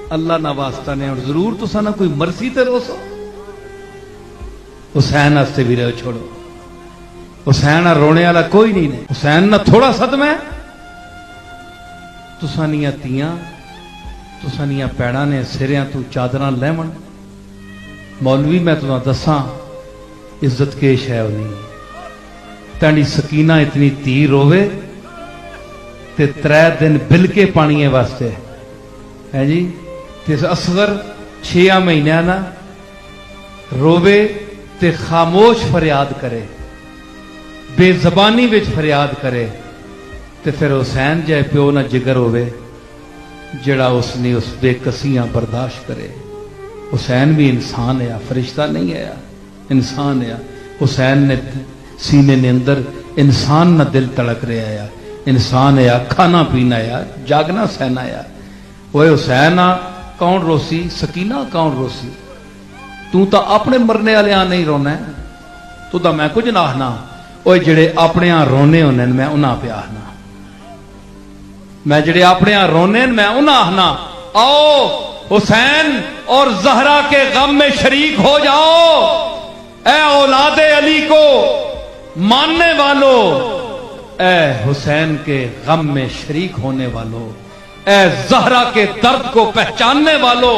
अल्लाह ना वास्ता ने और जरूर तुसा ना कोई मर्सी ते रोसो। हुसैन वास्ते भी रहो छोड़ो, हुसैन रोने वाला कोई नहीं ने, हुसैन ना थोड़ा सदमा है। तुसानिया तियां तुसानिया पैड़ा ने सिरियां तू चादरां लैमन। मौलवी मैं तुहां दसां इज्जत केश है वो नहीं। ताड़ी सकीना इतनी धी रोवे ते 3 दिन बिलके पानीए वास्ते है जी। ते असगर 6 महीनों ना रोवे ते खामोश फरियाद करे, बेजबानी विच फरियाद करे। ते फिर हुसैन जै प्यो ना जिगर होवे जड़ा उसने उस बेकसियां बर्दाश्त करे। हुसैन भी इंसान है, फरिश्ता नहीं है, इंसान है। हुसैन ने सीने ने अंदर इंसान ना दिल तड़क रहा है, इंसान है, खाना पीना है, जागना सहना है। वो हुसैन आ कौन रोसी, सकीना कौन रोसी। तू तो अपने मरने वाले नहीं रोना है, तू तो मैं कुछ ना आखना। वो जेड़े अपने रोने होने मैं उन्हें पे आखना, मैं जेड़े अपने रोने मैं उन्हें आखना आओ हुसैन और जहरा के गम में शरीक हो जाओ। ए औलादे अली को मानने वालों, ए हुसैन के गम में शरीक होने वालों, ए जहरा के दर्द को पहचानने वालों,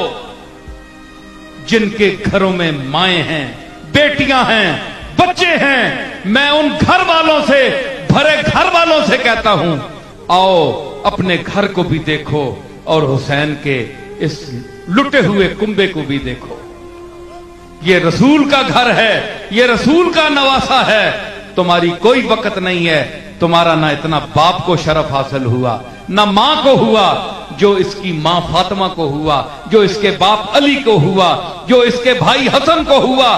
जिनके घरों में माएं हैं, बेटियां हैं, बच्चे हैं, मैं उन घर वालों से, भरे घर वालों से कहता हूं आओ अपने घर को भी देखो और हुसैन के इस लुटे हुए कुंबे को भी देखो। ये रसूल का घर है, ये रसूल का नवासा है। तुम्हारी कोई वक़्त नहीं है, तुम्हारा ना इतना बाप को शरफ हासिल हुआ, ना मां को हुआ जो इसकी मां फातिमा को हुआ, जो इसके बाप अली को हुआ, जो इसके भाई हसन को हुआ।